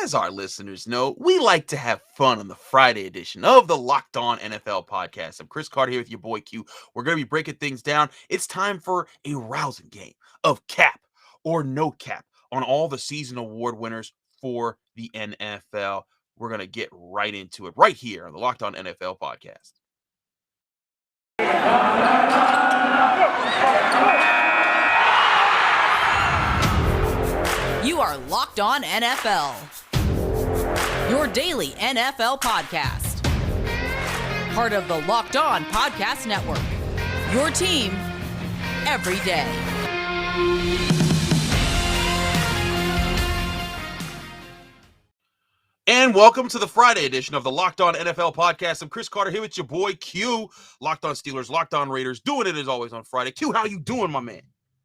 as our listeners know, we like to have fun on the Friday edition of the Locked On NFL podcast. I'm Chris Carter here with your boy Q. We're going to be breaking things down. It's time for a rousing game of cap or no cap on all the season award winners for the NFL. We're going to get right into it right here on the Locked On NFL podcast. You are Locked On NFL, your daily NFL podcast. Part of the Locked On Podcast Network, your team every day. And welcome to the Friday edition of the Locked On NFL podcast. I'm Chris Carter here with your boy Q. Locked On Steelers, Locked On Raiders, doing it as always on Friday. Q, how you doing, my man?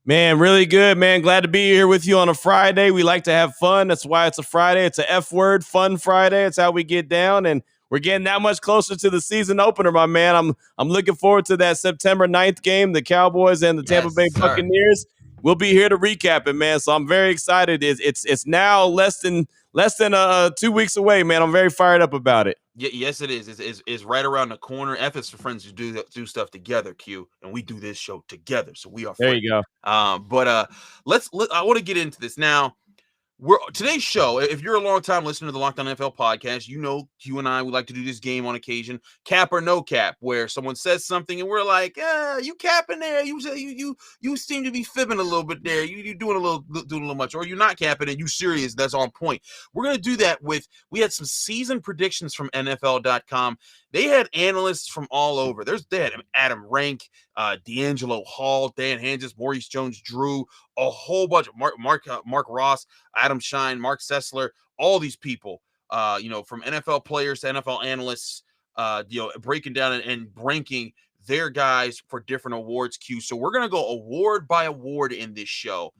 Man, really good, man. Glad to be here with you on a Friday. We like to have fun. That's why it's a Friday. It's a F word, fun Friday. It's how we get down, and we're getting that much closer to the season opener, my man. I'm looking forward to that September 9th game, the Cowboys and the Tampa Bay Buccaneers. We'll be here to recap it, man. So I'm very excited. It's now less than 2 weeks away, man. I'm very fired up about it. Yes, it is. It's right around the corner. F is for friends who do stuff together, Q, and we do this show together. So we are friends. There you go. I want to get into this now. Today's show, if you're a long-time listener to the Locked On NFL podcast, you know Q and I, we like to do this game on occasion, cap or no cap, where someone says something and we're like, you capping there. You seem to be fibbing a little bit there. You doing a little much, or you're not capping and you serious. That's on point. We're going to do that we had some season predictions from NFL.com. They had analysts from all over. They had Adam Rank, D'Angelo Hall, Dan Hanges, Maurice Jones-Drew, a whole bunch of Mark Ross, Adam Shine, Mark Sessler, all these people, from NFL players to NFL analysts, breaking down and ranking their guys for different awards, Q. So we're going to go award by award in this show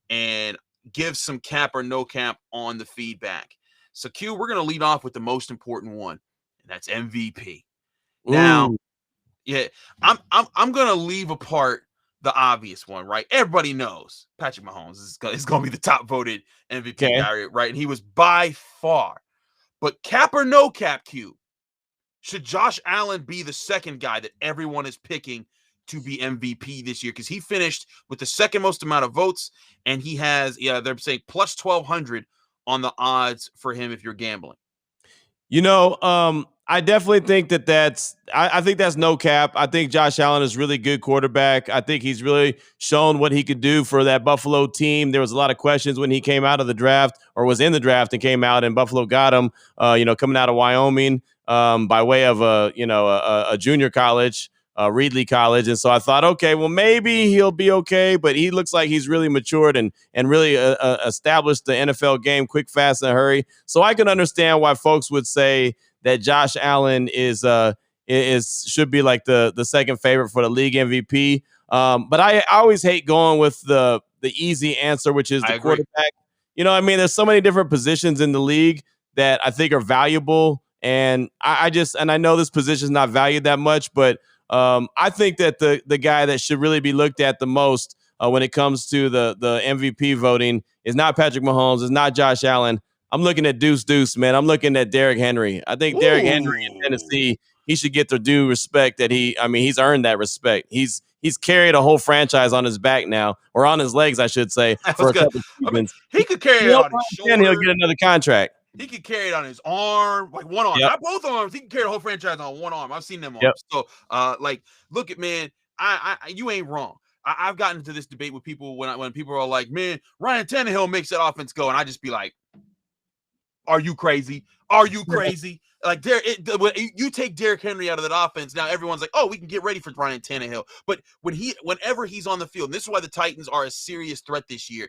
and give some cap or no cap on the feedback. So Q, we're going to lead off with the most important one, and that's MVP. Ooh. Now, yeah, I'm going to leave apart the obvious one, right? Everybody knows Patrick Mahomes is going to be the top voted MVP guy, right? And he was by far. But cap or no cap, Q, should Josh Allen be the second guy that everyone is picking to be MVP this year? Because he finished with the second most amount of votes, and he has, they're saying plus 1,200 on the odds for him if you're gambling. I definitely think I think that's no cap. I think Josh Allen is really good quarterback. I think he's really shown what he could do for that Buffalo team. There was a lot of questions when he came out of the draft or was in the draft and came out, and Buffalo got him, coming out of Wyoming by way of a junior college, Reedley College. And so I thought, okay, well, maybe he'll be okay, but he looks like he's really matured and really established the NFL game quick, fast, and hurry. So I can understand why folks would say that Josh Allen should be like the second favorite for the league MVP. But I always hate going with the easy answer, which is the quarterback. There's so many different positions in the league that I think are valuable. And I know this position is not valued that much, but I think that the guy that should really be looked at the most when it comes to the MVP voting is not Patrick Mahomes, it's not Josh Allen. I'm looking at Deuce, man. I'm looking at Derrick Henry. I think Derrick Henry in Tennessee, he should get the due respect that he's earned that respect. He's carried a whole franchise on his back now, or on his legs, I should say, for a couple seasons. He could carry it on his shoulder. And he'll get another contract. He could carry it on his arm, like one arm, not both arms. He can carry the whole franchise on one arm. I've seen them arms. So, look at, man, you ain't wrong. I've gotten into this debate with people when people are like, man, Ryan Tannehill makes that offense go, and I just be like, are you crazy? Are you crazy? Like, you take Derrick Henry out of that offense, now everyone's like, oh, we can get ready for Ryan Tannehill. But whenever he's on the field, and this is why the Titans are a serious threat this year,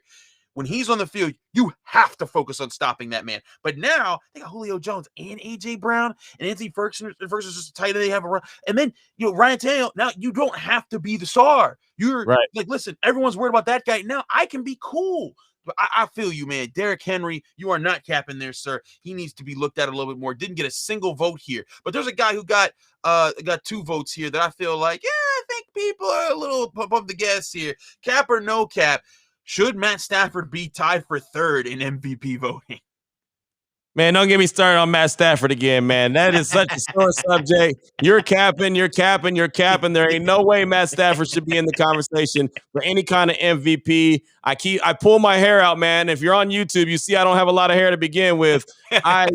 when he's on the field, you have to focus on stopping that man. But now they got Julio Jones and A.J. Brown and Anthony Ferguson versus just a tight end they have around. And then, Ryan Tannehill, now you don't have to be the star. You're like, listen, everyone's worried about that guy. Now I can be cool. But I feel you, man. Derrick Henry, you are not capping there, sir. He needs to be looked at a little bit more. Didn't get a single vote here. But there's a guy who got 2 votes here that I feel like, I think people are a little above the gas here. Cap or no cap, should Matt Stafford be tied for third in MVP voting? Man, don't get me started on Matt Stafford again, man. That is such a sore subject. You're capping. There ain't no way Matt Stafford should be in the conversation for any kind of MVP. I pull my hair out, man. If you're on YouTube, you see I don't have a lot of hair to begin with. I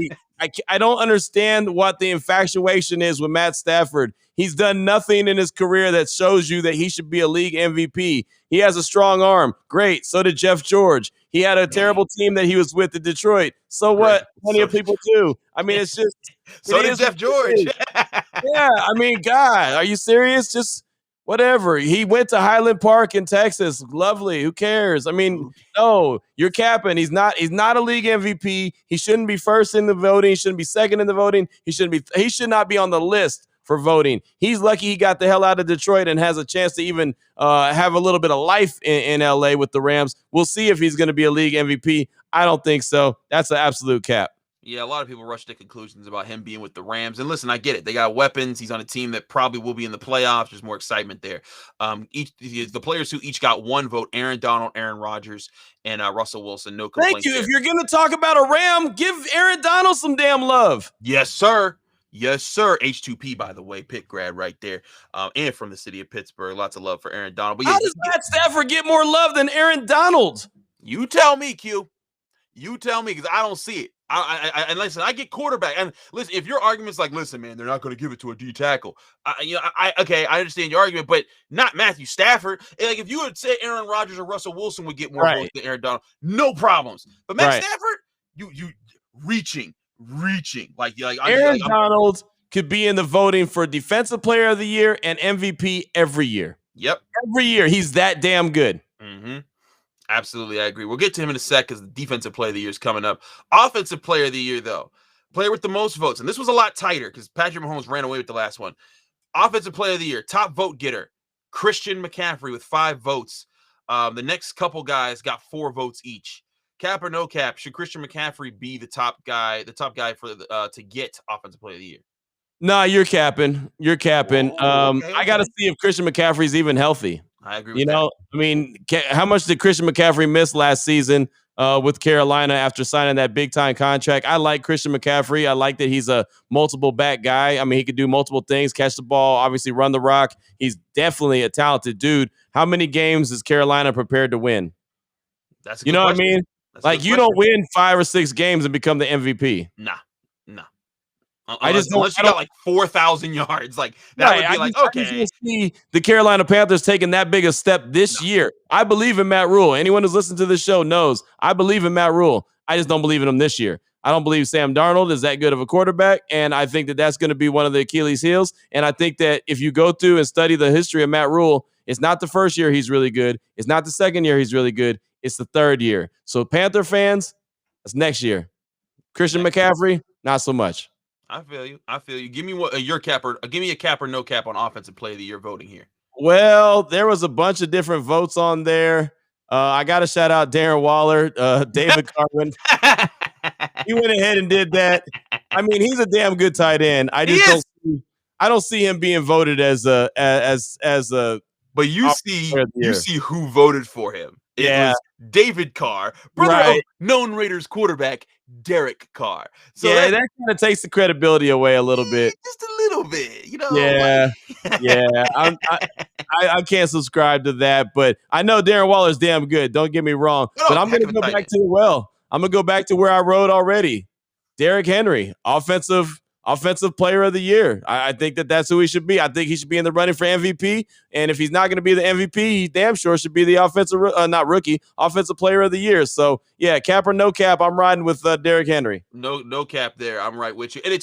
don't understand what the infatuation is with Matt Stafford. He's done nothing in his career that shows you that he should be a league MVP. He has a strong arm. Great. So did Jeff George. He had a terrible team that he was with in Detroit. So what? Plenty of people do. I mean, it's just. So did Jeff George. Yeah. I mean, God, are you serious? Just whatever. He went to Highland Park in Texas. Lovely. Who cares? I mean, no, you're capping. He's not a league MVP. He shouldn't be first in the voting. He shouldn't be second in the voting. He should not be on the list for voting. He's lucky he got the hell out of Detroit and has a chance to even have a little bit of life in LA with the Rams. We'll see if he's going to be a league MVP. I don't think so. That's an absolute cap. Yeah, a lot of people rush to conclusions about him being with the Rams. And listen, I get it. They got weapons. He's on a team that probably will be in the playoffs. There's more excitement there. The players who each got one vote, Aaron Donald, Aaron Rodgers, and Russell Wilson. No complaints. Thank you. There. If you're going to talk about a Ram, give Aaron Donald some damn love. Yes, sir. Yes, sir. H2P, by the way, Pitt grad right there, and from the city of Pittsburgh. Lots of love for Aaron Donald. But yeah, how does Matt Stafford get more love than Aaron Donald? You tell me, Q. You tell me, because I don't see it. And listen, I get quarterback. And listen, if your argument's like, listen, man, they're not going to give it to a D tackle. I understand your argument, but not Matthew Stafford. Like if you would say Aaron Rodgers or Russell Wilson would get more votes than Aaron Donald, no problems. But Matt Stafford, you reaching. Like Aaron Donald could be in the voting for Defensive Player of the Year and MVP every year. Yep. Every year. He's that damn good. Mm-hmm. Absolutely, I agree. We'll get to him in a sec because the Defensive Player of the Year is coming up. Offensive Player of the Year, though. Player with the most votes. And this was a lot tighter because Patrick Mahomes ran away with the last one. Offensive Player of the Year, top vote getter, Christian McCaffrey with 5 votes. The next couple guys got 4 votes each. Cap or no cap, should Christian McCaffrey be the top guy for to get Offensive Player of the Year? Nah, you're capping. Okay. I got to see if Christian McCaffrey's even healthy. I agree with that. I mean, how much did Christian McCaffrey miss last season with Carolina after signing that big-time contract? I like Christian McCaffrey. I like that he's a multiple back guy. I mean, he could do multiple things, catch the ball, obviously run the rock. He's definitely a talented dude. How many games is Carolina prepared to win? That's you know question. What I mean? Like, you don't win 5 or 6 games and become the MVP. Nah. Unless you got like 4,000 yards, like that would be okay. I just see the Carolina Panthers taking that big a step this year. I believe in Matt Rule. Anyone who's listened to this show knows I believe in Matt Rule. I just don't believe in him this year. I don't believe Sam Darnold is that good of a quarterback, and I think that that's going to be one of the Achilles heels. And I think that if you go through and study the history of Matt Rule, it's not the first year he's really good. It's not the second year he's really good. It's the third year. So Panther fans, that's next year. Christian McCaffrey, not so much. I feel you. Give me your cap or give me a cap or no cap on Offensive Player of the Year voting here. Well, there was a bunch of different votes on there. I got to shout out Darren Waller, David Carwin. He went ahead and did that. I mean, he's a damn good tight end. I don't see him being voted as a. But you see who voted for him. It was David Carr, brother of known Raiders quarterback Derek Carr. So that kind of takes the credibility away a little bit. Just a little bit, you know. Yeah. I can't subscribe to that, but I know Darren Waller's damn good. Don't get me wrong. But I'm going to go back to I'm going to go back to where I wrote already. Derrick Henry, offensive Player of the Year. I think that's who he should be. I think he should be in the running for MVP. And if he's not going to be the MVP, he damn sure should be the offensive Player of the Year. So yeah, cap or no cap, I'm riding with Derrick Henry. No cap there. I'm right with you. And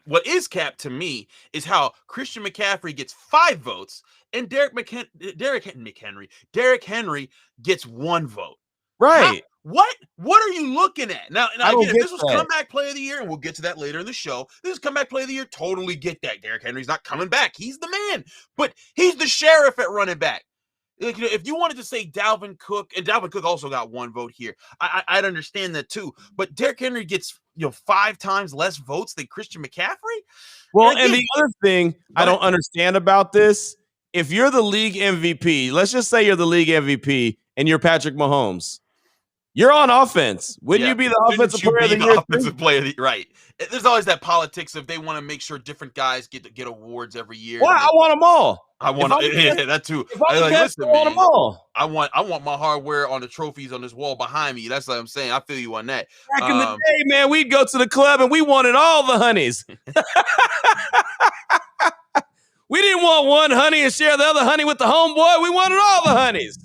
what is cap to me is how Christian McCaffrey gets 5 votes and Derrick Henry gets 1 vote. Right. What are you looking at? Now again, if this was comeback player of the year, and we'll get to that later in the show, this is comeback player of the year, totally get that. Derrick Henry's not coming back. He's the man. But he's the sheriff at running back. Like, if you wanted to say Dalvin Cook, and Dalvin Cook also got 1 vote here, I'd understand that too. But Derrick Henry gets 5 times less votes than Christian McCaffrey? Well, and the other thing I don't understand about this, if you're the league MVP, let's just say you're the league MVP and you're Patrick Mahomes. You're on offense. Wouldn't you be the offensive player of the year? Offensive player of the right. There's always that politics of they want to make sure different guys get awards every year. Why? I want them all. I want that too. If I'm the best, I want them all. I want my hardware on the trophies on this wall behind me. That's what I'm saying. I feel you on that. Back in the day, man, we'd go to the club and we wanted all the honeys. We didn't want one honey and share the other honey with the homeboy. We wanted all the honeys.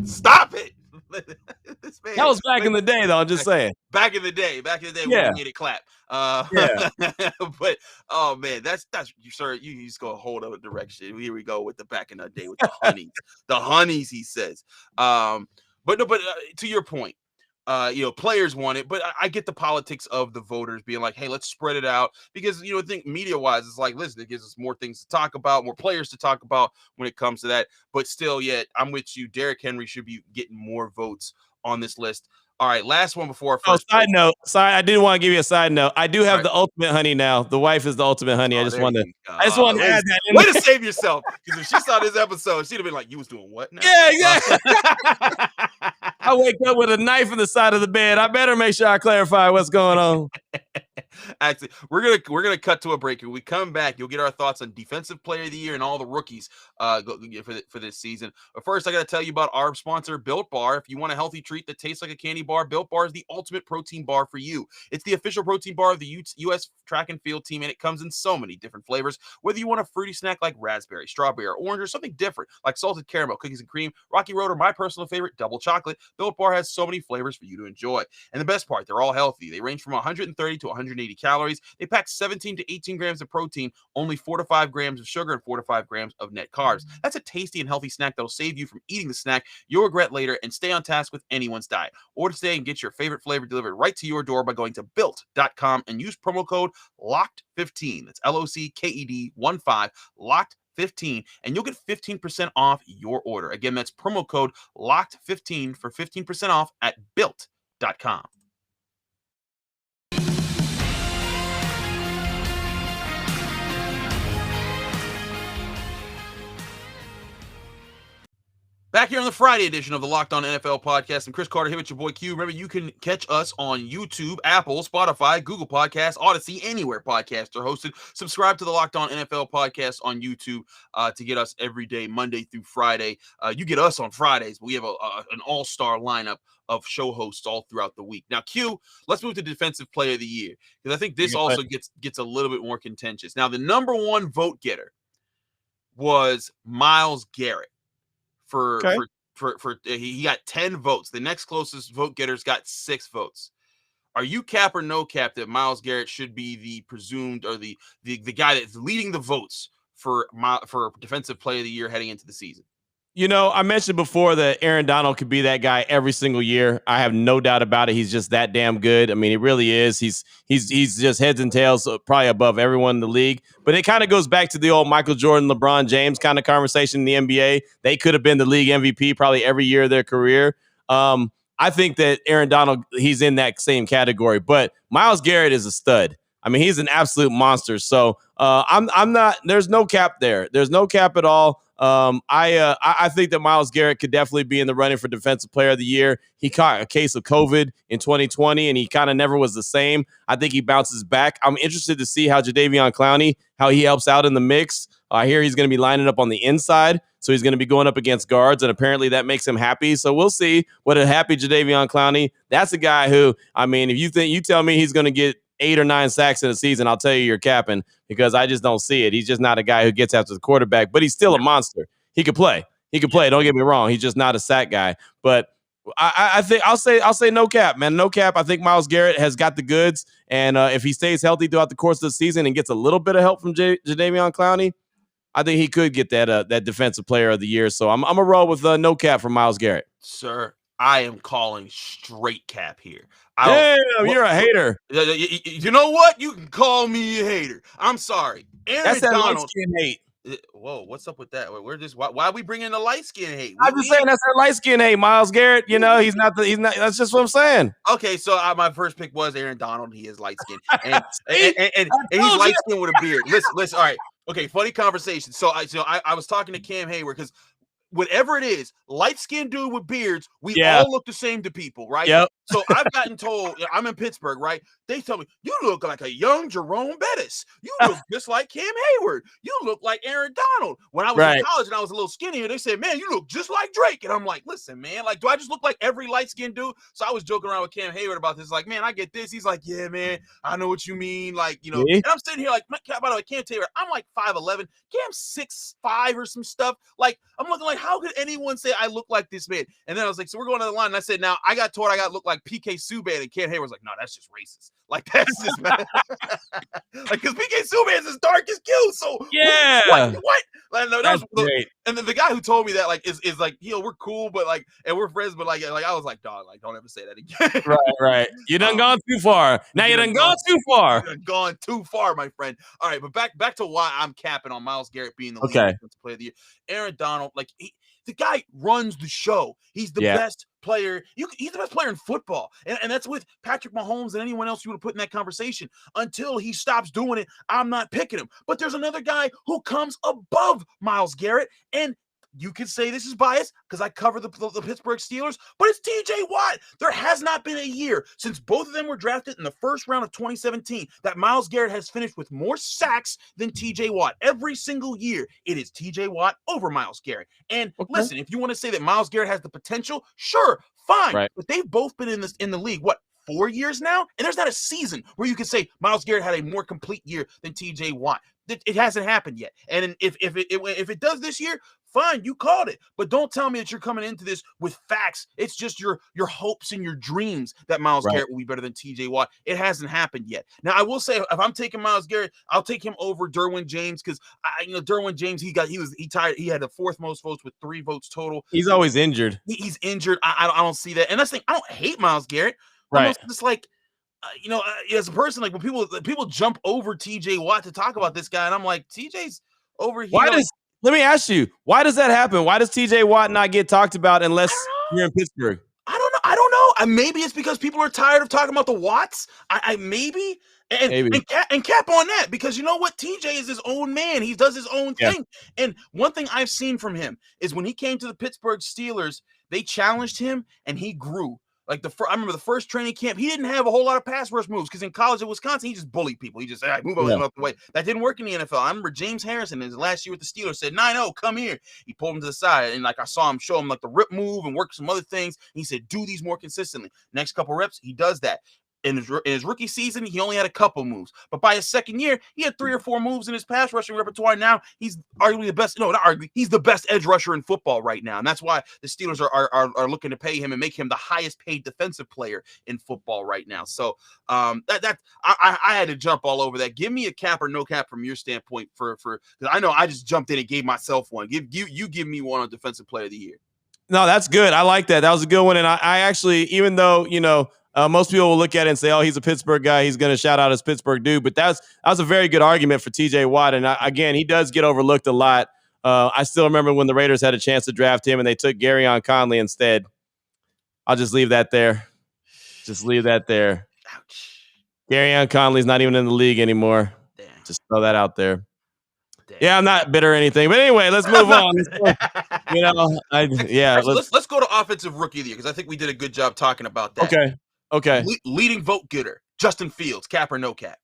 Stop it. That was back in the day, though. I'm just saying. Back in the day, when we made it clap. But oh man, that's you, sir. You just go a whole other direction. Here we go with the back in the day with the honeys, the honeys. He says, but to your point, players want it, but I get the politics of the voters being like, hey, let's spread it out because I think media wise, it's like, listen, it gives us more things to talk about, more players to talk about when it comes to that. But still, yet I'm with you. Derrick Henry should be getting more votes on this list. All right, last one before our first. Side note. Sorry, I didn't want to give you a side note. I do have the ultimate honey now. The wife is the ultimate honey. I just wanted to add that in. Way to save yourself. Because if she saw this episode, she'd have been like, you was doing what now? Yeah. I wake up with a knife in the side of the bed. I better make sure I clarify what's going on. Actually, we're gonna cut to a break. When we come back, you'll get our thoughts on Defensive Player of the Year and all the rookies for this season. But first, I got to tell you about our sponsor, Built Bar. If you want a healthy treat that tastes like a candy bar, Built Bar is the ultimate protein bar for you. It's the official protein bar of the U.S. track and field team, and it comes in so many different flavors. Whether you want a fruity snack like raspberry, strawberry, or orange, or something different like salted caramel, cookies and cream, Rocky Road, or my personal favorite, double chocolate, Built Bar has so many flavors for you to enjoy. And the best part, they're all healthy. They range from 130 to 180 calories. They pack 17 to 18 grams of protein, only 4 to 5 grams of sugar, and 4 to 5 grams of net carbs. That's a tasty and healthy snack that'll save you from eating the snack you'll regret later and stay on task with anyone's diet. Order today and get your favorite flavor delivered right to your door by going to built.com and use promo code LOCKED15. That's LOCKED15, LOCKED15, and you'll get 15% off your order. Again, that's promo code LOCKED15 for 15% off at built.com. Back here on the Friday edition of the Locked On NFL podcast. I'm Chris Carter here with your boy Q. Remember, you can catch us on YouTube, Apple, Spotify, Google Podcasts, Odyssey, anywhere podcasts are hosted. Subscribe to the Locked On NFL podcast on YouTube to get us every day, Monday through Friday. You get us on Fridays, but we have an all-star lineup of show hosts all throughout the week. Now, Q, let's move to Defensive Player of the Year, because I think this also gets a little bit more contentious. Now, the number one vote getter was Myles Garrett. He got 10 votes. The next closest vote getters got 6 votes. Are you cap or no cap that Myles Garrett should be the presumed or the guy that's leading the votes for Defensive Player of the Year heading into the season? I mentioned before that Aaron Donald could be that guy every single year. I have no doubt about it. He's just that damn good. I mean, he really is. He's just heads and tails probably above everyone in the league. But it kind of goes back to the old Michael Jordan, LeBron James kind of conversation in the NBA. They could have been the league MVP probably every year of their career. I think that Aaron Donald, he's in that same category. But Myles Garrett is a stud. I mean, he's an absolute monster. So I'm not. There's no cap there. There's no cap at all. I think that Myles Garrett could definitely be in the running for Defensive Player of the Year. He caught a case of COVID in 2020, and he kind of never was the same. I think he bounces back. I'm interested to see how Jadeveon Clowney, how he helps out in the mix. I hear he's going to be lining up on the inside, so he's going to be going up against guards, and apparently that makes him happy. So we'll see what a happy Jadeveon Clowney. That's a guy who, I mean, if you tell me he's going to get 8 or 9 sacks in a season, I'll tell you you're capping, because I just don't see it. He's just not a guy who gets after the quarterback, but he's still a monster. He could play. Don't get me wrong. He's just not a sack guy. But I think I'll say no cap, man. No cap. I think Myles Garrett has got the goods, and if he stays healthy throughout the course of the season and gets a little bit of help from Jadeveon Clowney, I think he could get that Defensive Player of the Year. So I'm a roll with no cap for Myles Garrett. Sir, I am calling straight cap here. Damn, you're a hater. You know what? You can call me a hater. I'm sorry. That's that light skin hate. Whoa, what's up with that? Why are we bringing the light skin hate? I'm just saying that's that light skin hate. Myles Garrett, he's not. That's just what I'm saying. Okay, so my first pick was Aaron Donald. He is light skin, and he's light skin with a beard. Listen. All right. Okay, funny conversation. So I was talking to Cam Hayward because whatever it is, light-skinned dude with beards, we all look the same to people, right? Yep. So I've gotten told, I'm in Pittsburgh, right? They tell me, you look like a young Jerome Bettis. You look just like Cam Hayward. You look like Aaron Donald. When I was in college and I was a little skinnier, they said, man, you look just like Drake. And I'm like, listen, man, like, do I just look like every light-skinned dude? So I was joking around with Cam Hayward about this. Like, man, I get this. He's like, yeah, man, I know what you mean. Like, you know, and I'm sitting here like, by the way, Cam Hayward, I'm like 5'11". Cam's 6'5" or some stuff. Like, I'm looking like, how could anyone say I look like this man? And then I was like, so we're going to the line. And I said, now I got told I got to look like PK Subban. And Cam Hayward's like, no, that's just racist. Like, that's just bad. Like, because PK Subban's as dark as Q. So what? Like, no, that was great. And then the guy who told me that, like, is like, you know, we're cool, but like, and we're friends, but like I was like, dog, like, don't ever say that again. Right. You done gone too far. Now you done gone too far. You done gone too far, my friend. All right, but back to why I'm capping on Myles Garrett being the leading defensive player of the year. Aaron Donald, like, the guy runs the show. He's the best player. He's the best player in football. And that's with Patrick Mahomes and anyone else you would have put in that conversation. Until he stops doing it, I'm not picking him. But there's another guy who comes above Myles Garrett, and you could say this is biased because I cover the Pittsburgh Steelers, but it's TJ Watt. There has not been a year since both of them were drafted in the first round of 2017 that Myles Garrett has finished with more sacks than TJ Watt. Every single year, it is TJ Watt over Myles Garrett. And listen, if you want to say that Myles Garrett has the potential, sure, fine. Right. But they've both been in the league, 4 years now? And there's not a season where you can say Myles Garrett had a more complete year than TJ Watt. It hasn't happened yet. And if it does this year, fine, you called it. But don't tell me that you're coming into this with facts. It's just your hopes and your dreams that Myles Garrett will be better than TJ Watt. It hasn't happened yet. Now, I will say, if I'm taking Myles Garrett, I'll take him over Derwin James because Derwin James, he had the fourth most votes with 3 votes total. He's always injured. He's injured. I don't see that. And that's the thing, I don't hate Myles Garrett. Right. Just like, as a person, like when people jump over TJ Watt to talk about this guy, and I'm like, TJ's over here. Let me ask you, why does that happen? Why does TJ Watt not get talked about unless you're in Pittsburgh? I don't know. Maybe it's because people are tired of talking about the Watts. Maybe. And cap on that, because you know what? TJ is his own man. He does his own thing. And one thing I've seen from him is when he came to the Pittsburgh Steelers, they challenged him and he grew. Like I remember the first training camp, he didn't have a whole lot of pass rush moves because in college at Wisconsin, he just bullied people. He just said, move out the way. That didn't work in the NFL. I remember James Harrison in his last year with the Steelers said, 9-0, come here. He pulled him to the side, and like I saw him show him like the rip move and work some other things. He said, do these more consistently. Next couple reps, he does that. In his rookie season, he only had a couple moves. But by his second year, he had 3 or 4 moves in his pass rushing repertoire. Now he's arguably the best. No, not arguably. He's the best edge rusher in football right now. And that's why the Steelers are looking to pay him and make him the highest paid defensive player in football right now. So I had to jump all over that. Give me a cap or no cap from your standpoint for because I know I just jumped in and gave myself one. You give me one on defensive player of the year. No, that's good. I like that. That was a good one. And I actually, even though, most people will look at it and say, oh, he's a Pittsburgh guy, he's going to shout out his Pittsburgh dude. But that was a very good argument for TJ Watt. And again, he does get overlooked a lot. I still remember when the Raiders had a chance to draft him and they took Garyon Conley instead. I'll just leave that there. Ouch. Garyon Conley's not even in the league anymore. Damn. Just throw that out there. Damn. Yeah, I'm not bitter or anything. But anyway, let's move on. Let's go to offensive rookie of the year because I think we did a good job talking about that. Okay. Leading vote getter, Justin Fields, cap or no cap?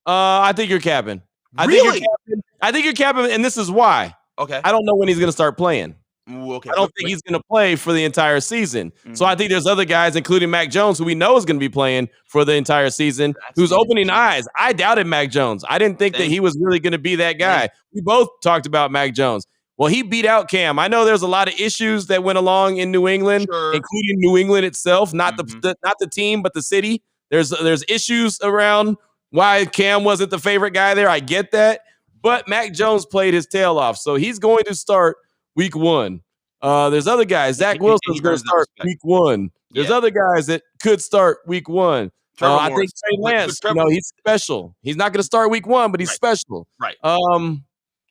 I think you're capping. I think you're capping, and this is why. Okay. I don't know when he's going to start playing. Okay. I don't think he's going to play for the entire season. Mm-hmm. So I think there's other guys, including Mac Jones, who we know is going to be playing for the entire season, who's opening eyes. I doubted Mac Jones. I didn't think that he was really going to be that guy. We both talked about Mac Jones. Well, he beat out Cam. I know there's a lot of issues that went along in New England, including New England itself, not the team, but the city. There's issues around why Cam wasn't the favorite guy there. I get that. But Mac Jones played his tail off, so he's going to start week 1. There's other guys. Zach Wilson's going to start week 1. There's other guys that could start week 1. I think Trey Lance, he's special. He's not going to start week 1, but he's special. Right.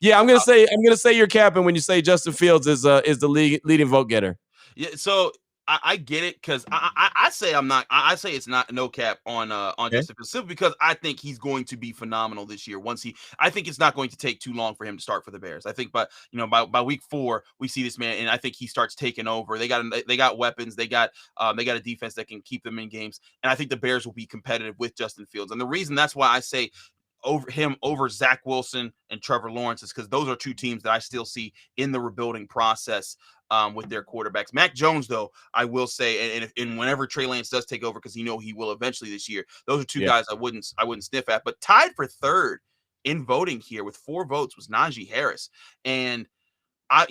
Yeah, I'm gonna say you're capping when you say Justin Fields is the leading vote getter. Yeah, so I get it because I say I'm not. I say it's not no cap on Okay. Justin Fields simply because I think he's going to be phenomenal this year. I think it's not going to take too long for him to start for the Bears. I think, by week 4 we see this man, and I think he starts taking over. They got weapons. They got a defense that can keep them in games, and I think the Bears will be competitive with Justin Fields. And the reason that's why I say over Zach Wilson and Trevor Lawrence is because those are two teams that I still see in the rebuilding process with their quarterbacks. Mac Jones, though, I will say, and whenever Trey Lance does take over, because he will eventually this year, those are two guys I wouldn't sniff at. But tied for third in voting here with 4 votes was Najee Harris. And I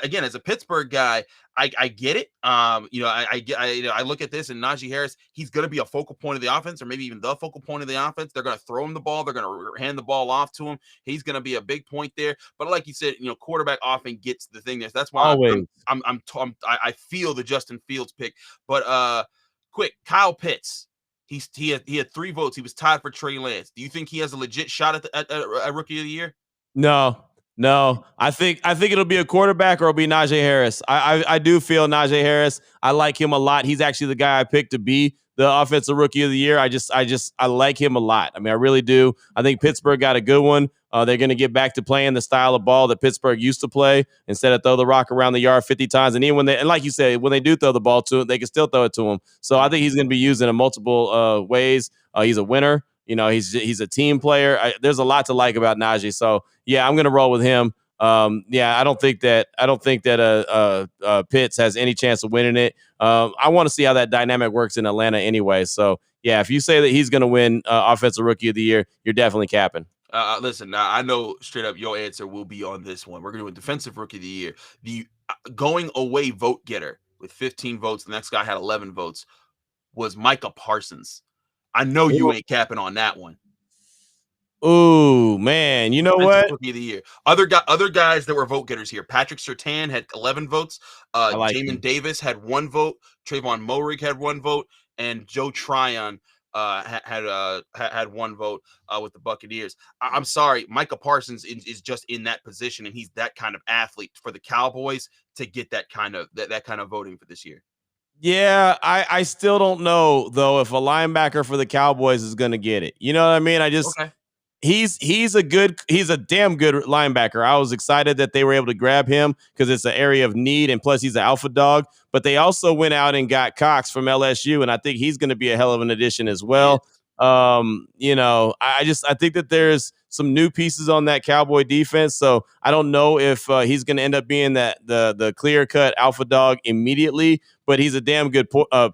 again, as a Pittsburgh guy, I get it. I look at this and Najee Harris, he's going to be a focal point of the offense, or maybe even the focal point of the offense. They're going to throw him the ball. They're going to hand the ball off to him. He's going to be a big point there. But like you said, quarterback often gets the thing there. That's why Always. I feel the Justin Fields pick. But quick, Kyle Pitts. He had 3 votes. He was tied for Trey Lance. Do you think he has a legit shot at Rookie of the Year? No, I think it'll be a quarterback or it'll be Najee Harris. I do feel Najee Harris. I like him a lot. He's actually the guy I picked to be the offensive rookie of the year. I like him a lot. I mean, I really do. I think Pittsburgh got a good one. They're going to get back to playing the style of ball that Pittsburgh used to play instead of throw the rock around the yard 50 times. And even and like you said, when they do throw the ball to him, they can still throw it to him. So I think he's going to be used in multiple ways. He's a winner. He's a team player. There's a lot to like about Najee. So yeah, I'm going to roll with him. I don't think that Pitts has any chance of winning it. I want to see how that dynamic works in Atlanta anyway. So yeah, if you say that he's going to win Offensive Rookie of the Year, you're definitely capping. Listen, I know straight up your answer will be on this one. We're going to do a Defensive Rookie of the Year. The going away vote getter with 15 votes. The next guy had 11 votes. Was Micah Parsons. I know you ain't capping on that one. Ooh, man. You know what? Rookie of the Year. Other guys that were vote getters here. Patrick Surtain had 11 votes. Jamin Davis had 1 vote. Trayvon Moehrig had 1 vote. And Joe Tryon had 1 vote with the Buccaneers. I'm sorry. Micah Parsons is just in that position, and he's that kind of athlete for the Cowboys to get that kind of voting for this year. Yeah, I still don't know though if a linebacker for the Cowboys is going to get it. You know what I mean? He's a damn good linebacker. I was excited that they were able to grab him because it's an area of need, and plus he's an alpha dog. But they also went out and got Cox from LSU, and I think he's going to be a hell of an addition as well. I think that there's some new pieces on that Cowboy defense, so I don't know if he's going to end up being the clear cut alpha dog immediately, but he's a damn good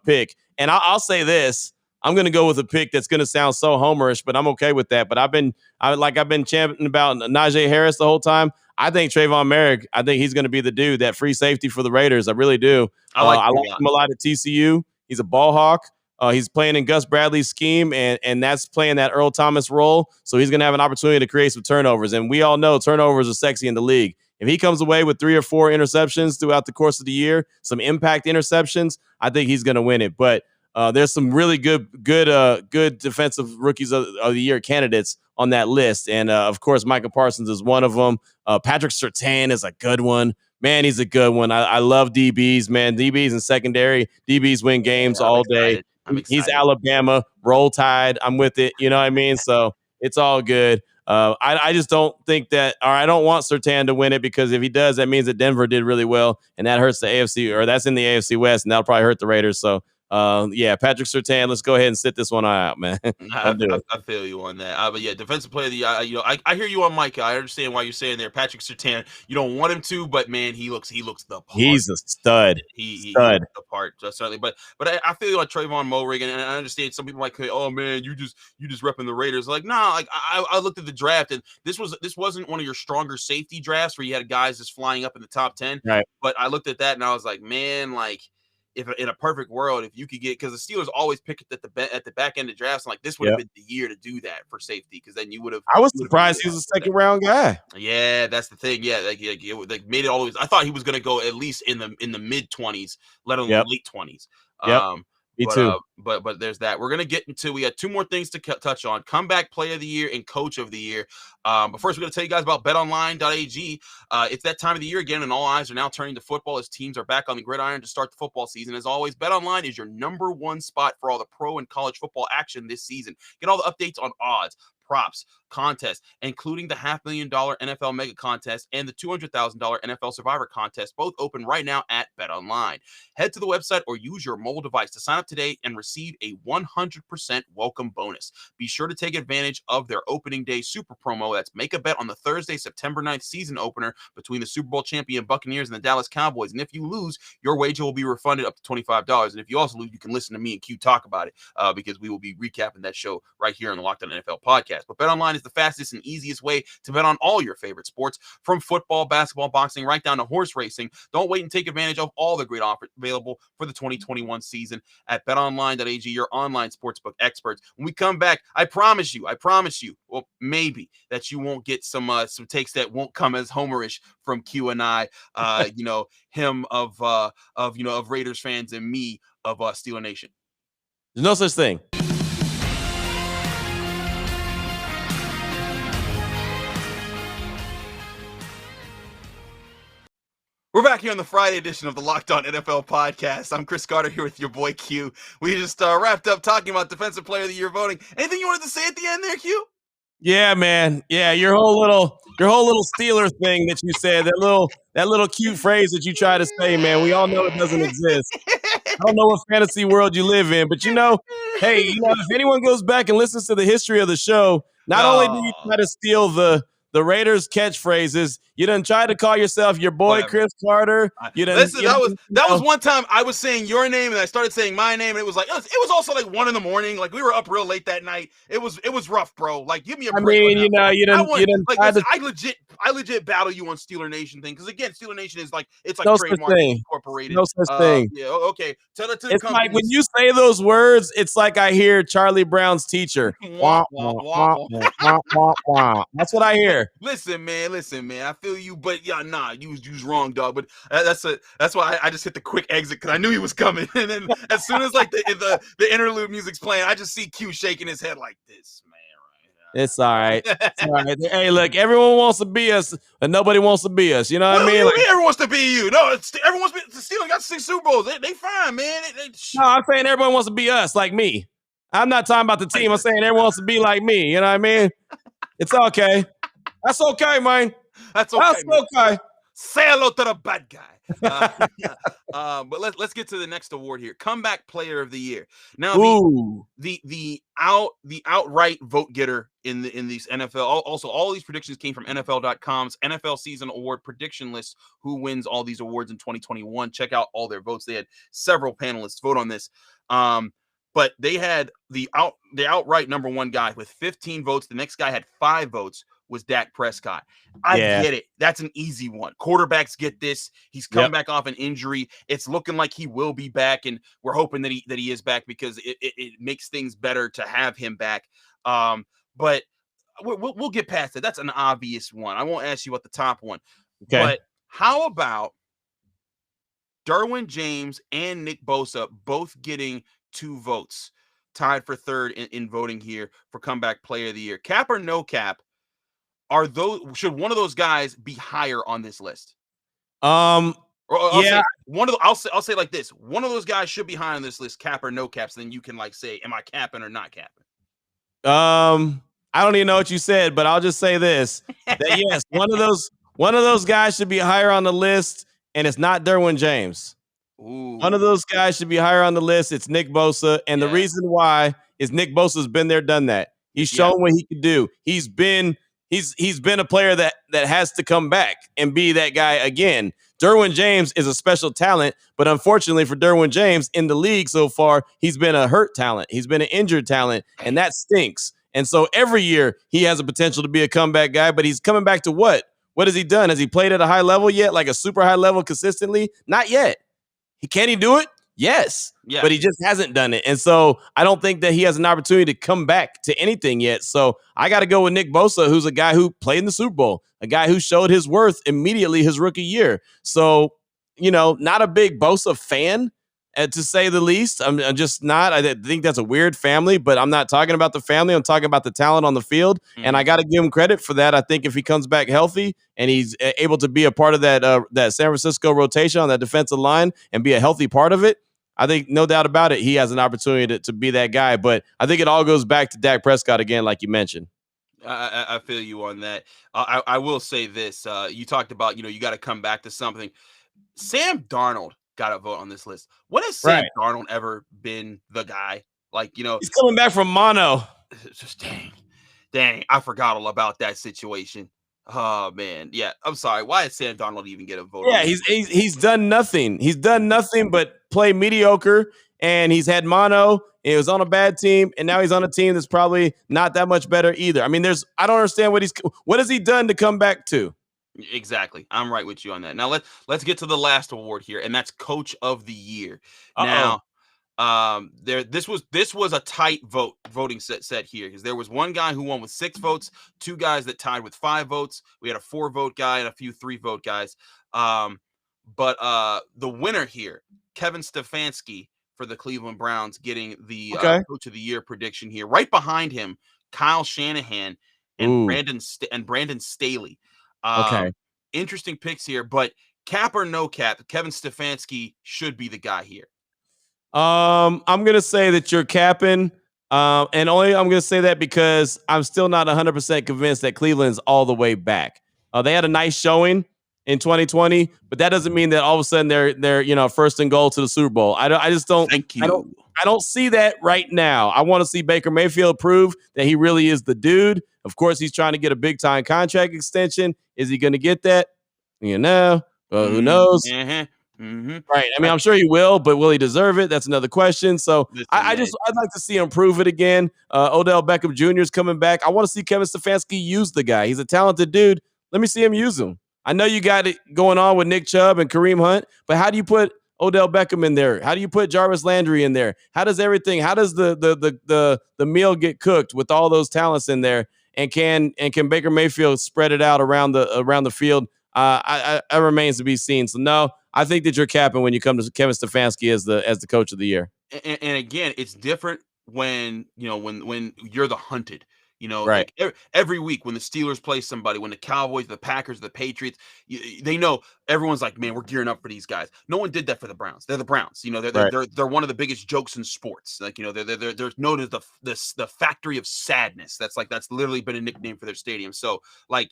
pick. And I'll say this. I'm going to go with a pick that's going to sound so homerish, but I'm okay with that. But I've been championing about Najee Harris the whole time. I think Trayvon Moehrig, I think he's going to be the dude, that free safety for the Raiders. I really do. I like him a lot at TCU. He's a ball hawk. He's playing in Gus Bradley's scheme, and that's playing that Earl Thomas role. So he's going to have an opportunity to create some turnovers. And we all know turnovers are sexy in the league. If he comes away with 3 or 4 interceptions throughout the course of the year, some impact interceptions, I think he's going to win it. But there's some really good defensive rookies of the year candidates on that list. And of course, Micah Parsons is one of them. Patrick Surtain is a good one. Man, he's a good one. I love DBs, man. DBs and secondary. DBs win games all day. He's Alabama. Roll Tide. I'm with it. You know what I mean? So it's all good. I just don't think that, or I don't want Surtain to win it, because if he does, that means that Denver did really well, and that hurts the AFC, or that's in the AFC West, and that'll probably hurt the Raiders. So Patrick Surtain, let's go ahead and sit this one out, man. I feel you on that. But yeah, defensive player of the year. I hear you on Micah. I understand why you're saying there. Patrick Surtain, you don't want him to, but man, he looks the part. He's a stud. He looks the part, certainly. But I feel you on Trayvon Moehrig, and I understand some people might say, oh man, you just repping the Raiders. Like, nah, like I looked at the draft, and this wasn't one of your stronger safety drafts where you had guys just flying up in the top 10. Right. But I looked at that and I was like, man, like, if in a perfect world, if you could get, because the Steelers always pick it at the back end of drafts, and like this would have been the year to do that for safety, because then you would have. I was surprised he was a second round guy. Yeah, that's the thing. Yeah, like made it always. I thought he was going to go at least in the mid 20s, let alone late 20s. Me too. But there's that. We're gonna get into. We had two more things to touch on: comeback player of the year and coach of the year. But first, we're gonna tell you guys about BetOnline.ag. It's that time of the year again, and all eyes are now turning to football as teams are back on the gridiron to start the football season. As always, BetOnline is your number one spot for all the pro and college football action this season. Get all the updates on odds, props, contests, including the $500,000 NFL Mega Contest and the $200,000 NFL Survivor Contest, both open right now at BetOnline. Head to the website or use your mobile device to sign up today and receive a 100% welcome bonus. Be sure to take advantage of their opening day super promo. That's make a bet on the Thursday, September 9th season opener between the Super Bowl champion Buccaneers and the Dallas Cowboys. And if you lose, your wager will be refunded up to $25. And if you also lose, you can listen to me and Q talk about it because we will be recapping that show right here on the Locked On NFL podcast. But BetOnline is the fastest and easiest way to bet on all your favorite sports, from football, basketball, boxing, right down to horse racing. Don't wait and take advantage of all the great offers available for the 2021 season at BetOnline.ag, your online sportsbook experts. When we come back, I promise you, well, maybe that you won't get some takes that won't come as homerish from Q and I, him of Raiders fans and me of Steeler Nation. There's no such thing. We're back here on the Friday edition of the Locked On NFL podcast. I'm Chris Carter here with your boy Q. We just wrapped up talking about Defensive Player of the Year voting. Anything you wanted to say at the end there, Q? Yeah, man. Yeah, your whole little Steeler thing that you said, that little cute phrase that you try to say, man. We all know it doesn't exist. I don't know what fantasy world you live in, but hey, if anyone goes back and listens to the history of the show, not only do you try to steal the Raiders catchphrases, you done tried to call yourself your boy Chris Carter. Listen, that was one time I was saying your name and I started saying my name, and it was also like 1 a.m. Like we were up real late that night. It was rough, bro. Like give me a break. I mean, I legit battle you on Steeler Nation thing because again, Steeler Nation is like it's like no trademark incorporated. No such thing. Yeah, okay. Tell it to the It's companies. like when you say those words, it's like I hear Charlie Brown's teacher. Wah, wah, wah, wah, wah, wah, wah. That's what I hear. Listen, man. I feel you, but yeah, nah, you was wrong, dog. But that's why I just hit the quick exit because I knew he was coming. And then as soon as like the interlude music's playing, I just see Q shaking his head like this, man. It's all right. It's all right. Hey, look, everyone wants to be us, but nobody wants to be us. You know what I mean? Like, everyone wants to be you. No, everyone wants to be. Steelers got 6 Super Bowls. They fine, man. No, I'm saying everyone wants to be us, like me. I'm not talking about the team. I'm saying everyone wants to be like me. You know what I mean? It's okay. That's okay, man. That's okay. Okay. Say hello to the bad guy. But let's get to the next award here. Comeback Player of the Year. Now, the outright vote getter in these NFL. Also, all these predictions came from NFL.com's NFL Season Award prediction list. Who wins all these awards in 2021? Check out all their votes. They had several panelists vote on this. But they had the outright number one guy with 15 votes. The next guy had 5 votes. Was Dak Prescott. I get it. That's an easy one. Quarterbacks get this. He's come back off an injury. It's looking like he will be back, and we're hoping that he is back because it makes things better to have him back. But we'll get past it. That's an obvious one. I won't ask you about the top one. Okay. But how about Derwin James and Nick Bosa both getting 2 votes, tied for third in voting here for Comeback Player of the Year? Cap or no cap? Should one of those guys be higher on this list? I'll say like this: one of those guys should be high on this list, cap or no caps. Then you can like say, am I capping or not capping? I don't even know what you said, but I'll just say this: that yes, one of those guys should be higher on the list, and it's not Derwin James. Ooh. One of those guys should be higher on the list. It's Nick Bosa, and the reason why is Nick Bosa's been there, done that. He's shown what he can do. He's been a player that has to come back and be that guy again. Derwin James is a special talent, but unfortunately for Derwin James in the league so far, he's been a hurt talent. He's been an injured talent, and that stinks. And so every year he has a potential to be a comeback guy, but he's coming back to what? What has he done? Has he played at a high level yet, like a super high level consistently? Not yet. Can he do it? Yes, but he just hasn't done it. And so I don't think that he has an opportunity to come back to anything yet. So I got to go with Nick Bosa, who's a guy who played in the Super Bowl, a guy who showed his worth immediately his rookie year. So, not a big Bosa fan to say the least. I'm just not. I think that's a weird family, but I'm not talking about the family. I'm talking about the talent on the field, and I got to give him credit for that. I think if he comes back healthy and he's able to be a part of that San Francisco rotation on that defensive line and be a healthy part of it, I think no doubt about it, he has an opportunity to be that guy. But I think it all goes back to Dak Prescott again, like you mentioned. I feel you on that. I will say this. You talked about, you got to come back to something. Sam Darnold got a vote on this list. When has Sam Darnold ever been the guy? He's coming back from mono. It's just dang, I forgot all about that situation. Oh man, yeah. I'm sorry. Why did Sam Darnold even get a vote? Yeah, he's done nothing. He's done nothing but play mediocre, and he's had mono. He was on a bad team, and now he's on a team that's probably not that much better either. I mean, I don't understand what has he done to come back to? Exactly. I'm right with you on that. Now let's get to the last award here, and that's Coach of the Year. Uh-oh. Now, this was a tight voting set here, because there was one guy who won with 6 votes, 2 guys that tied with 5 votes. We had a 4-vote guy and a few 3-vote guys. But the winner here, Kevin Stefanski for the Cleveland Browns, getting the Coach of the Year prediction here. Right behind him, Kyle Shanahan and Brandon Staley. Interesting picks here, but cap or no cap, Kevin Stefanski should be the guy here. I'm gonna say that you're capping, and only I'm gonna say that because I'm still not 100% convinced that Cleveland's all the way back. They had a nice showing in 2020, but that doesn't mean that all of a sudden they're first and goal to the Super Bowl. I just don't. Thank you. I don't see that right now. I want to see Baker Mayfield prove that he really is the dude. Of course, he's trying to get a big time contract extension. Is he going to get that? Who knows? Mm-hmm. Right. I mean, I'm sure he will, but will he deserve it? That's another question. So I'd like to see him prove it again. Odell Beckham Jr. is coming back. I want to see Kevin Stefanski use the guy. He's a talented dude. Let me see him use him. I know you got it going on with Nick Chubb and Kareem Hunt, but how do you put Odell Beckham in there? How do you put Jarvis Landry in there? How does the meal get cooked with all those talents in there? And can Baker Mayfield spread it out around the field? It remains to be seen. So no, I think that you're capping when you come to Kevin Stefanski as the Coach of the Year. And again, it's different when you're the hunted. Right. Like every week when the Steelers play somebody, when the Cowboys, the Packers, the Patriots, they know everyone's like, man, we're gearing up for these guys. No one did that for the Browns. They're the Browns. They're one of the biggest jokes in sports. Like, they're known as the factory of sadness. That's literally been a nickname for their stadium. So like,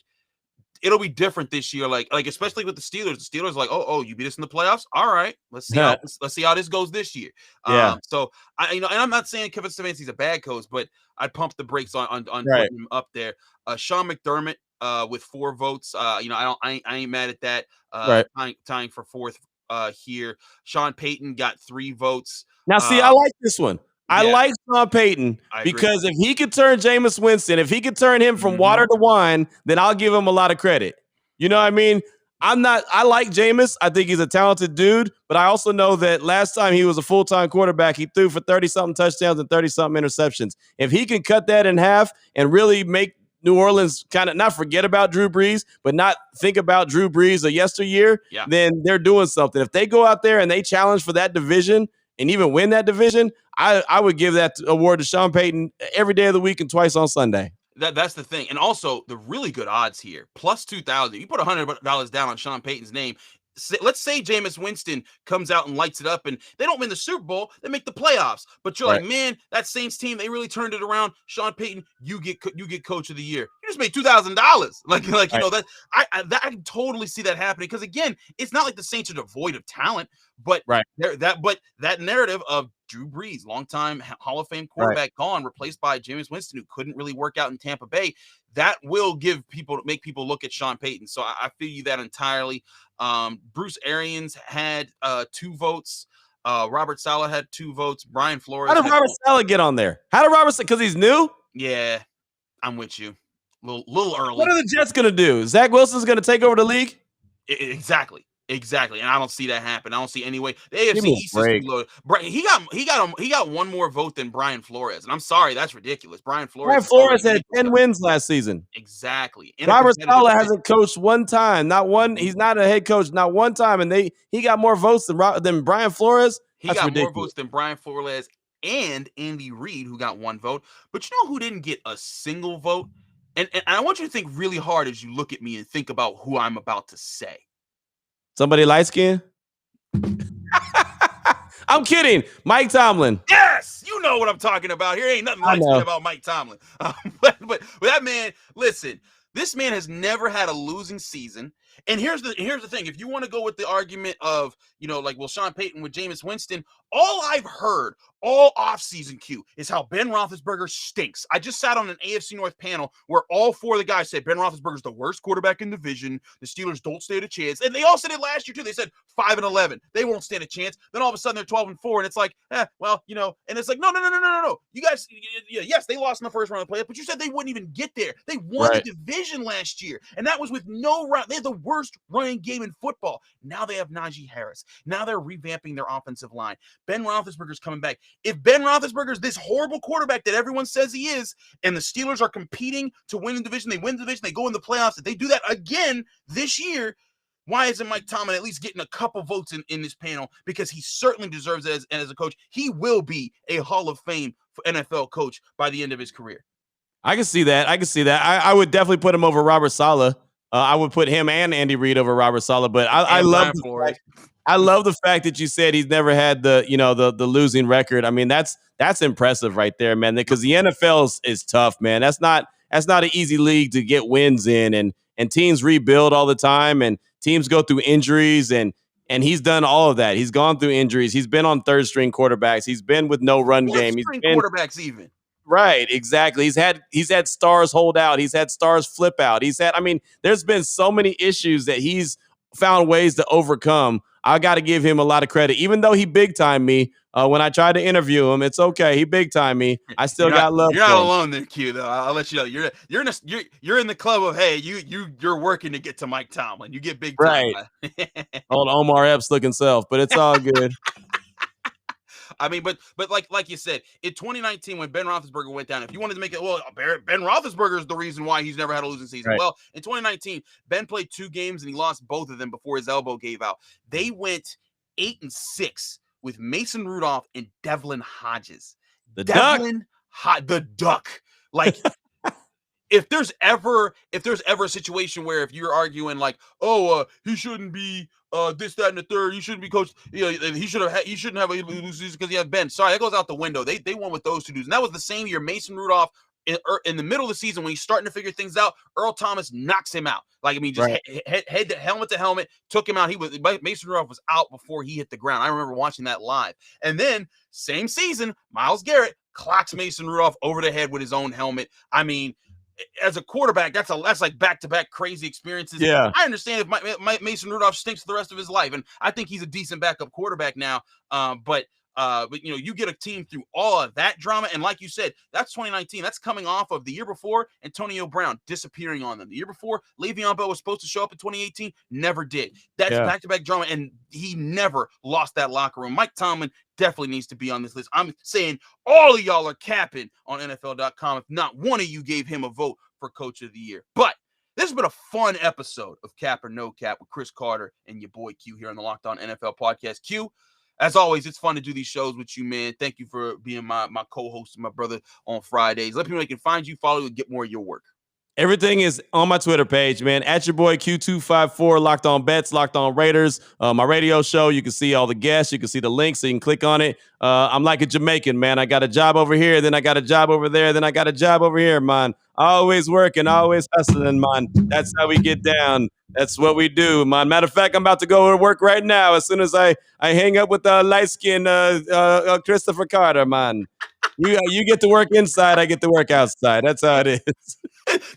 it'll be different this year. Like especially with the Steelers. The Steelers are like, oh, you beat us in the playoffs. All right, let's see how this goes this year. Yeah. So and I'm not saying Kevin Stefanski's a bad coach, but I'd pump the brakes on putting him up there. Sean McDermott with 4 votes. I ain't mad at that. Tying for 4th here. Sean Payton got 3 votes. Now, see, I like this one. I like Sean Payton because if he could turn Jameis Winston, if he could turn him from water to wine, then I'll give him a lot of credit. You know what I mean? I like Jameis. I think he's a talented dude, but I also know that last time he was a full-time quarterback, he threw for 30-something touchdowns and 30-something interceptions. If he can cut that in half and really make New Orleans kind of not forget about Drew Brees, but not think about Drew Brees of yesteryear, then they're doing something. If they go out there and they challenge for that division and even win that division, I would give that award to Sean Payton every day of the week and twice on Sunday. That's the thing. And also the really good odds here, plus 2,000. You put $100 down on Sean Payton's name. Let's say Jameis Winston comes out and lights it up and they don't win the Super Bowl, they make the playoffs. But you're like, man, that Saints team, they really turned it around. Sean Payton, you get Coach of the Year. You just made $2,000. That I can totally see that happening, because again, it's not like the Saints are devoid of talent, but that narrative of Drew Brees, longtime Hall of Fame quarterback, gone, replaced by Jameis Winston, who couldn't really work out in Tampa Bay, that will make people look at Sean Payton. So I feel you that entirely. Bruce Arians had 2 votes. Robert Saleh had 2 votes. Brian Flores. How did Robert Saleh get on there? Because he's new? Yeah, I'm with you. Little early. What are the Jets going to do? Zach Wilson's going to take over the league? Exactly. And I don't see that happen. I don't see any way. The AFC East is loaded. He got 1 more vote than Brian Flores, and I'm sorry, that's ridiculous. Brian Flores had 10 wins last season. Exactly. Robert Saleh hasn't coached one time, not one. He's not a head coach, not one time, and he got more votes than Brian Flores. He got more votes than Brian Flores and Andy Reid, who got 1 vote. But you know who didn't get a single vote? And I want you to think really hard as you look at me and think about who I'm about to say. Somebody light skin? I'm kidding. Mike Tomlin. Yes, you know what I'm talking about. Here ain't nothing light skin about Mike Tomlin. But that man, listen, this man has never had a losing season. And here's the thing. If you want to go with the argument of, like, well, Sean Payton with Jameis Winston, all I've heard all offseason, Q, is how Ben Roethlisberger stinks. I just sat on an AFC North panel where all 4 of the guys said Ben Roethlisberger's the worst quarterback in the division. The Steelers don't stand a chance. And they all said it last year, too. They said 5-11. They won't stand a chance. Then all of a sudden they're 12-4. And it's like, well, and it's like, no. You guys, yes, they lost in the first round of the playoffs, but you said they wouldn't even get there. They won the division last year. And that was with no run. They had the worst running game in football. Now they have Najee Harris. Now they're revamping their offensive line. Ben Roethlisberger's coming back. If Ben Roethlisberger's this horrible quarterback that everyone says he is, and the Steelers are competing to win the division, they win the division, they go in the playoffs, if they do that again this year, why isn't Mike Tomlin at least getting a couple votes in this panel? Because he certainly deserves it as a coach. He will be a Hall of Fame NFL coach by the end of his career. I can see that. I would definitely put him over Robert Saleh. I would put him and Andy Reid over Robert Saleh, but I love the fact that you said he's never had the losing record. I mean, that's impressive right there, man, because the NFL is tough, man. That's not an easy league to get wins in, and teams rebuild all the time, and teams go through injuries, and he's done all of that. He's gone through injuries. He's been on third string quarterbacks. He's been with no run game. He's been quarterbacks even. Right, exactly. He's had stars hold out. He's had stars flip out. There's been so many issues that he's found ways to overcome. I got to give him a lot of credit, even though he big time me when I tried to interview him. It's okay. He big time me. I still got love. You're not alone there, Q. Though I'll let you know. You're in the club of, hey, you're working to get to Mike Tomlin. You get big time. Right. Old Omar Epps looking self, but it's all good. I mean, but like you said, in 2019 when Ben Roethlisberger went down, if you wanted to make it, well, Ben Roethlisberger is the reason why he's never had a losing season. Right. Well, in 2019, Ben played 2 games and he lost both of them before his elbow gave out. They went 8-6 with Mason Rudolph and Devlin Hodges. The Duck. Like, if there's ever a situation where if you're arguing like, he shouldn't be this, that, and the third, you shouldn't be coached, he shouldn't have a losing season because he had Ben. Sorry, that goes out the window. They won with those 2 dudes. And that was the same year Mason Rudolph in the middle of the season when he's starting to figure things out, Earl Thomas knocks him out. Head to helmet, took him out. Mason Rudolph was out before he hit the ground. I remember watching that live. And then same season, Myles Garrett clocks Mason Rudolph over the head with his own helmet. I mean, as a quarterback, that's like back-to-back crazy experiences. Yeah. I understand if Mason Rudolph stinks for the rest of his life, and I think he's a decent backup quarterback now. But you get a team through all of that drama, and like you said, that's 2019. That's coming off of the year before Antonio Brown disappearing on them. The year before, Le'Veon Bell was supposed to show up in 2018, never did. That's back-to-back drama, and he never lost that locker room. Mike Tomlin definitely needs to be on this list. I'm saying all of y'all are capping on NFL.com if not one of you gave him a vote for Coach of the Year. But this has been a fun episode of Cap or No Cap with Chris Carter and your boy Q here on the Locked On NFL Podcast. Q, as always, it's fun to do these shows with you, man. Thank you for being my co-host and my brother on Fridays. Let people know they can find you, follow you, and get more of your work. Everything is on my Twitter page, man. At your boy Q254, Locked On Bets, Locked On Raiders. My radio show, you can see all the guests. You can see the link, so you can click on it. I'm like a Jamaican, man. I got a job over here, then I got a job over there, then I got a job over here, man. Always working, always hustling, man. That's how we get down. That's what we do, man. Matter of fact, I'm about to go to work right now as soon as I hang up with the light-skinned Christopher Carter, man. You get to work inside, I get to work outside. That's how it is.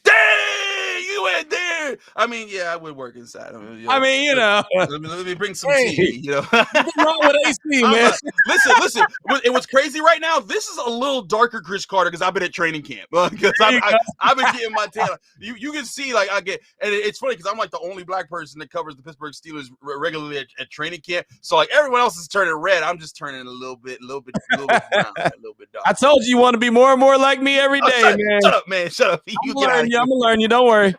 Dang, you went there. I mean, yeah, I would work inside. Let me bring some tea. What's wrong with AC, man? Listen. It was crazy right now. This is a little darker Chris Carter because I've been at training camp. Because I've been getting my tail. You can see, like, I get, and it's funny because I'm like the only black person that covers the Pittsburgh Steelers regularly at training camp. So like everyone else is turning red. I'm just turning a little bit brown, a little bit dark. I told you want to be more and more like me every day, man. Shut up, man. Shut up. I'm gonna learn you. Don't worry.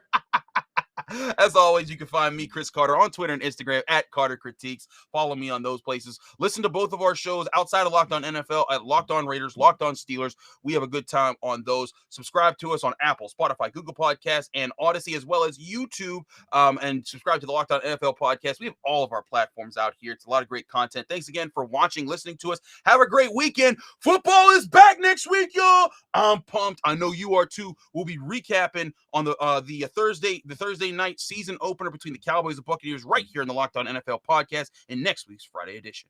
As always, you can find me, Chris Carter, on Twitter and Instagram at Carter Critiques. Follow me on those places. Listen to both of our shows outside of Locked On NFL at Locked On Raiders, Locked On Steelers. We have a good time on those. Subscribe to us on Apple, Spotify, Google Podcasts, and Odyssey, as well as YouTube. And subscribe to the Locked On NFL podcast. We have all of our platforms out here. It's a lot of great content. Thanks again for watching, listening to us. Have a great weekend. Football is back next week, y'all. I'm pumped. I know you are too. We'll be recapping on the Thursday night season opener between the Cowboys and Buccaneers right here in the Locked On NFL podcast in next week's Friday edition.